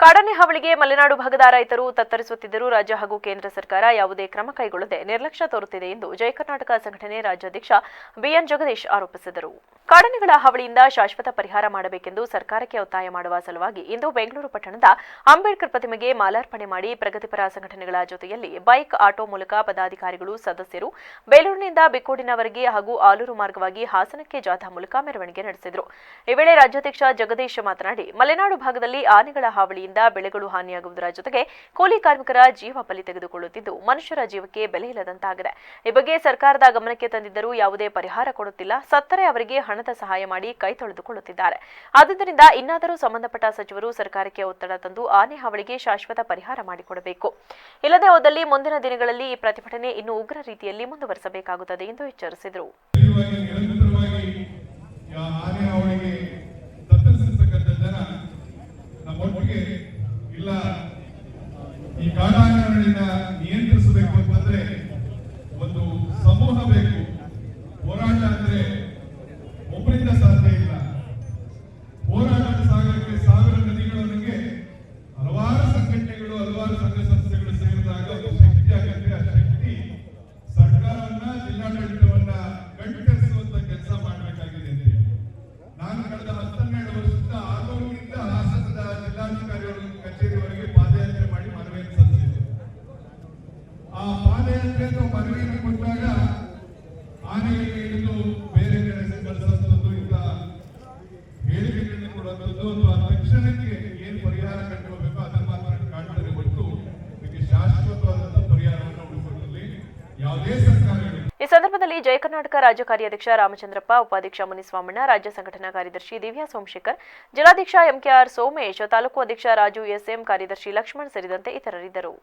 ಕಾಡಾನೆ ಹಾವಳಿಗೆ ಮಲೆನಾಡು ಭಾಗದ ರೈತರು ತತ್ತರಿಸುತ್ತಿದ್ದರೂ ರಾಜ್ಯ ಹಾಗೂ ಕೇಂದ್ರ ಸರ್ಕಾರ ಯಾವುದೇ ಕ್ರಮ ಕೈಗೊಳ್ಳದೆ ನಿರ್ಲಕ್ಷ್ಯ ತೋರುತ್ತಿದೆ ಎಂದು ಜಯ ಕರ್ನಾಟಕ ಸಂಘಟನೆ ರಾಜ್ಯಾಧ್ಯಕ್ಷ ಬಿಎನ್ ಜಗದೀಶ್ ಆರೋಪಿಸಿದರು. ಕಾಡಾನೆಗಳ ಹಾವಳಿಯಿಂದ ಶಾಶ್ವತ ಪರಿಹಾರ ಮಾಡಬೇಕೆಂದು ಸರ್ಕಾರಕ್ಕೆ ಒತ್ತಾಯ ಮಾಡುವ ಸಲುವಾಗಿ ಇಂದು ಬೆಂಗಳೂರು ಪಟ್ಟಣದ ಅಂಬೇಡ್ಕರ್ ಪ್ರತಿಮೆಗೆ ಮಾಲಾರ್ಪಣೆ ಮಾಡಿ ಪ್ರಗತಿಪರ ಸಂಘಟನೆಗಳ ಜೊತೆಯಲ್ಲಿ ಬೈಕ್, ಆಟೋ ಮೂಲಕ ಪದಾಧಿಕಾರಿಗಳು, ಸದಸ್ಯರು ಬೇಲೂರಿನಿಂದ ಬಿಕ್ಕೋಡಿನವರೆಗೆ ಹಾಗೂ ಆಲೂರು ಮಾರ್ಗವಾಗಿ ಹಾಸನಕ್ಕೆ ಜಾಥಾ ಮೂಲಕ ಮೆರವಣಿಗೆ ನಡೆಸಿದರು. ಈ ವೇಳೆ ರಾಜ್ಯಾಧ್ಯಕ್ಷ ಜಗದೀಶ್ ಮಾತನಾಡಿ, ಮಲೆನಾಡು ಭಾಗದಲ್ಲಿ ಆನೆಗಳ ಹಾವಳಿಯಿಂದ ಬೆಳೆಗಳು ಹಾನಿಯಾಗುವುದರ ಜೊತೆಗೆ ಕೂಲಿ ಕಾರ್ಮಿಕರ ಜೀವ ಬಲಿ ತೆಗೆದುಕೊಳ್ಳುತ್ತಿದ್ದು ಮನುಷ್ಯರ ಜೀವಕ್ಕೆ ಬೆಲೆ ಇಲ್ಲದಂತಾಗಿದೆ. ಈ ಬಗ್ಗೆ ಸರ್ಕಾರದ ಗಮನಕ್ಕೆ ತಂದಿದ್ದರೂ ಯಾವುದೇ ಪರಿಹಾರ ಕೊಡುತ್ತಿಲ್ಲ. ಸತ್ತರೆ ಅವರಿಗೆ ಹಣದ ಸಹಾಯ ಮಾಡಿ ಕೈ ತೊಳೆದುಕೊಳ್ಳುತ್ತಿದ್ದಾರೆ. ಆದ್ದರಿಂದ ಇನ್ನಾದರೂ ಸಂಬಂಧಪಟ್ಟ ಸಚಿವರು ಸರ್ಕಾರಕ್ಕೆ ಒತ್ತಡ ತಂದು ಆನೆ ಹಾವಳಿಗೆ ಶಾಶ್ವತ ಪರಿಹಾರ ಮಾಡಿಕೊಡಬೇಕು. ಇಲ್ಲದೆ ಹೋದಲ್ಲಿ ಮುಂದಿನ ದಿನಗಳಲ್ಲಿ ಈ ಪ್ರತಿಭಟನೆ ಇನ್ನೂ ಉಗ್ರ ರೀತಿಯಲ್ಲಿ ಮುಂದುವರಿಸಬೇಕಾಗುತ್ತದೆ ಎಂದು ಎಚ್ಚರಿಸಿದರು. ಇಲ್ಲ, ಈ ಕಾಡಾನೆಗಳನ್ನ ನಿಯಂತ್ರಿಸಬೇಕು ಅಂತಂದ್ರೆ ಒಂದು ಸಮೂಹ ಬೇಕು. ಹೋರಾಟ ಅಂದ್ರೆ ಒಬ್ಬರಿಂದ ಸಾಧ್ಯ ಇಲ್ಲ. ಹೋರಾಟ ಸಾಗರಕ್ಕೆ ಸಾವಿರ ನದಿಗಳೊಂದಿಗೆ ಹಲವಾರು ಸಂಘಟನೆಗಳು, ಹಲವಾರು ಸಂಘ ಸಂಸ್ಥೆಗಳು ಸೇರಿದಾಗ ಒಂದು ಶಕ್ತಿ ಆಗುತ್ತೆ. ಆ ಶಕ್ತಿ ಸರ್ಕಾರವನ್ನ, ಜಿಲ್ಲಾಡಳಿತವನ್ನ ಗಟ್ಟಿಸಿರುವಂತ ಕೆಲಸ ಮಾಡಬೇಕಾಗಿದೆ ಅಂತ ನಾನು ಕಳೆದ 12 ವರ್ಷದಿಂದ ಆಲೂರಿನಿಂದ ಹಾಸನದ ಜಿಲ್ಲಾಧಿಕಾರಿಗಳ ಕಚೇರಿವರೆಗೆ ಪಾದಯಾತ್ರೆ ಮಾಡಿ ಮನವಿಯನ್ನು ಸಲ್ಲಿಸಿದ್ದೆ. ಆ ಪಾದಯಾತ್ರೆಯನ್ನು ಮನವಿಯನ್ನು ಕೊಟ್ಟಾಗ ಆನೆಗಳಿಗೆ ಹಿಡಿದು ಬೇರೆ ಕಡೆ ಬಳಸುವಂಥದ್ದು, ಇಂಥ ಹೇಳಿಕೆಗಳನ್ನು ಕೊಡುವಂಥದ್ದು ಅಥವಾ ತಕ್ಷಣಕ್ಕೆ ಏನು ಪರಿಹಾರ ಕಂಡುಕೋಬೇಕು ಅದನ್ನು ಮಾತ್ರ ಕಾಣ್ತಾರೆ ಹೊರತು ಇದಕ್ಕೆ ಶಾಶ್ವತವಾದಂತಹ ಪರಿಹಾರವನ್ನು ಹುಡುಕುವಲ್ಲಿ ಯಾವುದೇ ಸರ್ಕಾರಗಳು. ಈ ಸಂದರ್ಭದಲ್ಲಿ ಜಯ ಕರ್ನಾಟಕ ರಾಜ್ಯ ಕಾರ್ಯಾಧ್ಯಕ್ಷ ರಾಮಚಂದ್ರಪ್ಪ, ಉಪಾಧ್ಯಕ್ಷ ಮುನಿಸ್ವಾಮಣ್ಣ, ರಾಜ್ಯ ಸಂಘಟನಾ ಕಾರ್ಯದರ್ಶಿ ದಿವ್ಯಾ ಸೋಮಶೇಖರ್, ಜಿಲ್ಲಾಧ್ಯಕ್ಷ ಎಂಕೆಆರ್ ಸೋಮೇಶ್, ತಾಲೂಕು ಅಧ್ಯಕ್ಷ ರಾಜು ಎಸ್ಎಂ, ಕಾರ್ಯದರ್ಶಿ ಲಕ್ಷ್ಮಣ್ ಸೇರಿದಂತೆ ಇತರರಿದ್ದರು.